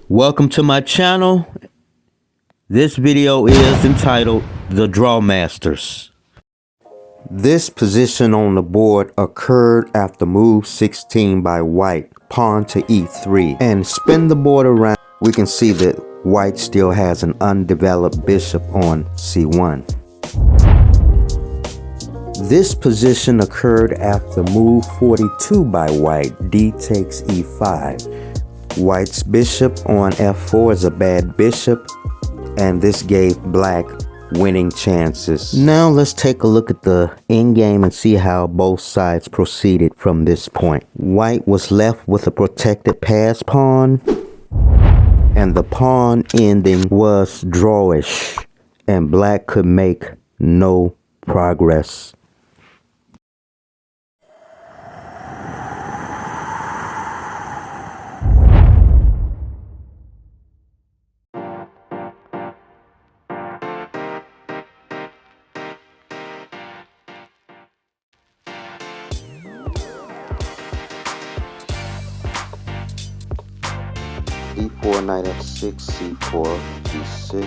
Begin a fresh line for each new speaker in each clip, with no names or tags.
Welcome to my channel. This video is entitled The Draw Masters. This position on the board occurred after move 16 by white, pawn to e3, and spin the board around. We can see that white still has an undeveloped bishop on c1. This position occurred after move 42 by white, d takes e5. White's bishop on f4 is a bad bishop, and this gave black winning chances. Now let's take a look at the endgame and see how both sides proceeded from this point. White was left with a protected pass pawn, and the pawn ending was drawish, and black could make no progress. e4, knight f6, c4, g6,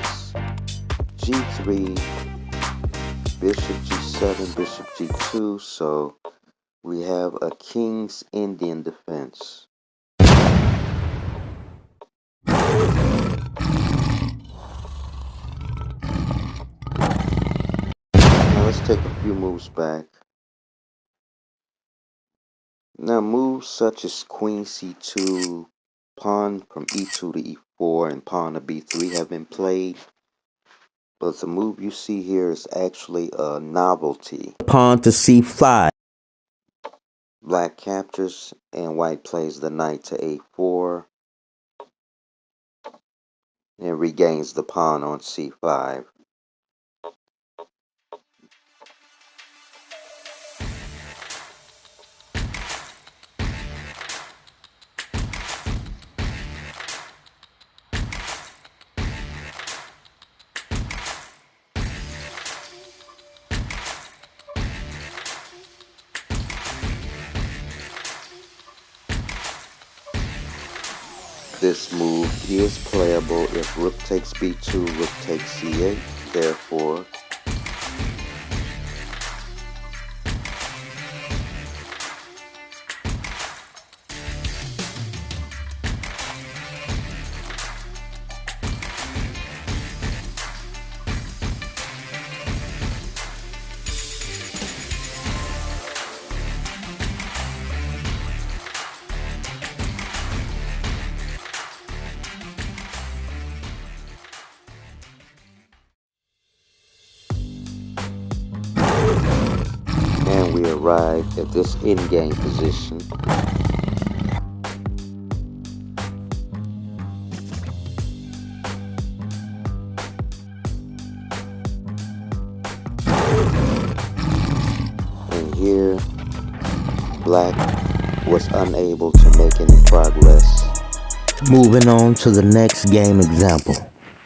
g3, bishop g7, bishop g2, so we have a king's Indian defense. Now let's take a few moves back. Now moves such as queen c2, pawn from e2 to e4, and pawn to b3 have been played, but the move you see here is actually a novelty. Pawn to c5. Black captures and white plays the knight to a4 and regains the pawn on c5. This move is playable if rook takes b2, rook takes c8, therefore we arrive at this endgame position. And here, black was unable to make any progress. Moving on to the next game example.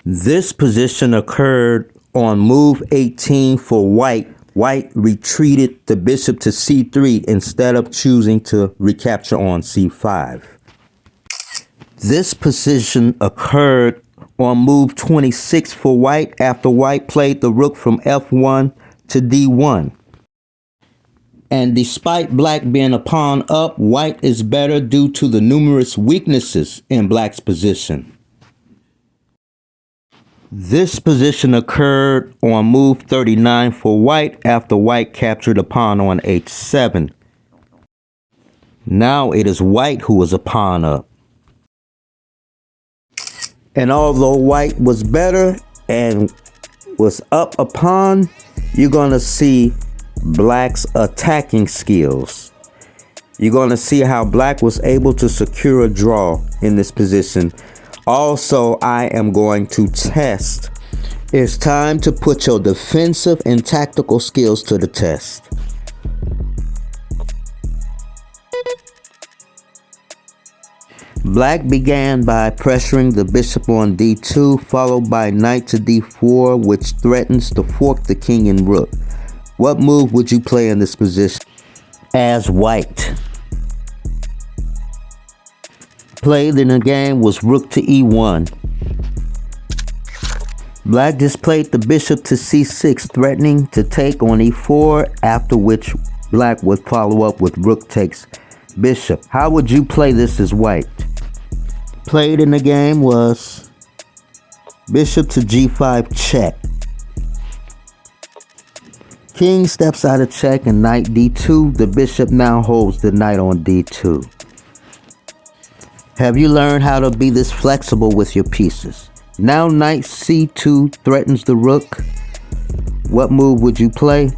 This position occurred on move 18 for white. White retreated the bishop to c3 instead of choosing to recapture on c5. This position occurred on move 26 for white after white played the rook from f1 to d1. And despite black being a pawn up, white is better due to the numerous weaknesses in black's position. This position occurred on move 39 for white after white captured a pawn on h7. Now it is white who is a pawn up. And although white was better and was up a pawn, you're going to see black's attacking skills. You're going to see how black was able to secure a draw in this position. Also, I am going to test. It's time to put your defensive and tactical skills to the test. Black began by pressuring the bishop on d2, followed by knight to d4, which threatens to fork the king and rook. What move would you play in this position as white? played in the game was rook to e1. Black just played the bishop to c6, threatening to take on e4, after which black would follow up with rook takes bishop. How would you play this as white? Played in the game was bishop to g5 check. King steps out of check and knight d2. The bishop now holds the knight on d2. Have you learned how to be this flexible with your pieces? Now knight c2 threatens the rook. What move would you play?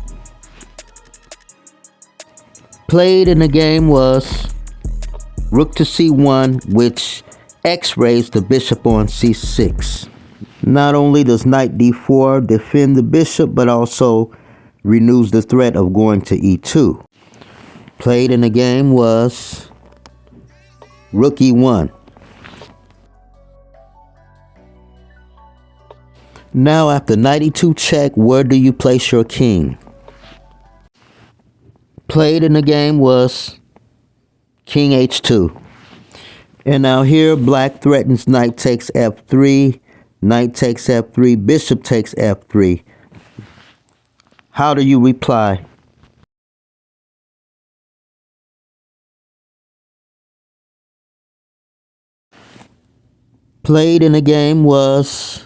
Played in the game was rook to c1, which x-rays the bishop on c6. Not only does knight d4 defend the bishop, but also renews the threat of going to e2. Played in the game was rook e1. Now after knight e2 check, where do you place your king? Played in the game was king h2. And now here black threatens knight takes f3, knight takes f3, bishop takes f3. How do you reply? Played in the game was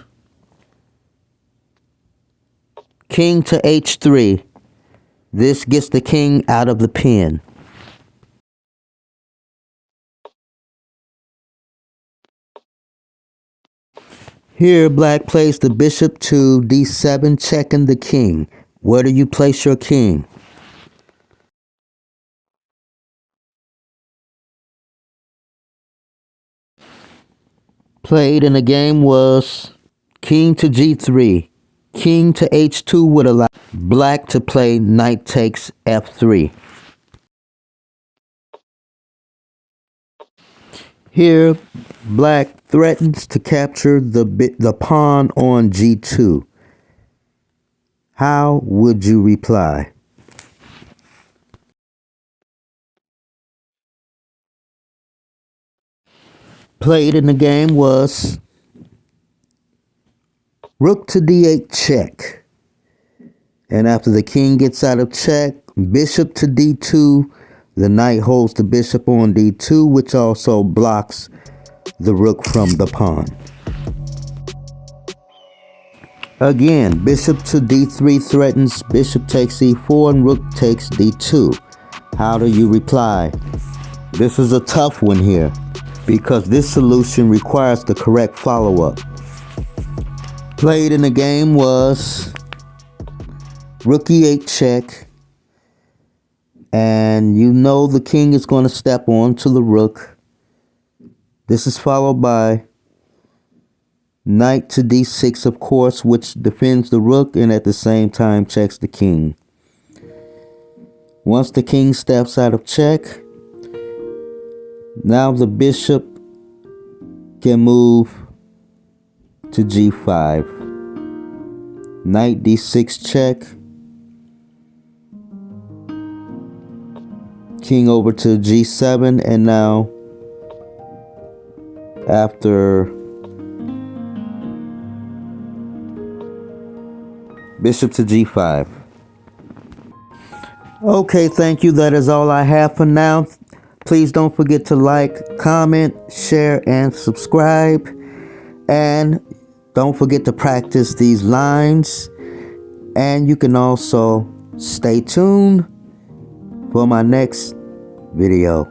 king to h3. This gets the king out of the pin. Here, black plays the bishop to d7, checking the king. Where do you place your king? Played in the game was king to g3. King to h2 would allow black to play knight takes f3. Here, black threatens to capture the pawn on g2. How would you reply? Played in the game was rook to d8 check. And after the king gets out of check, bishop to d2. The knight holds the bishop on d2, which also blocks the rook from the pawn. Again, bishop to d3 threatens, bishop takes e4, and rook takes d2. How do you reply? This is a tough one here, because this solution requires the correct follow-up. Played in the game was rook e8 check, and you know the king is going to step on to the rook. This is followed by knight to d6, of course, which defends the rook and at the same time checks the king. Once the king steps out of check, now the bishop can move to g5. Knight d6 check. King over to g7, and now after bishop to g5. Okay, thank you. That is all I have for now. Please don't forget to like, comment, share, and subscribe. And don't forget to practice these lines. And you can also stay tuned for my next video.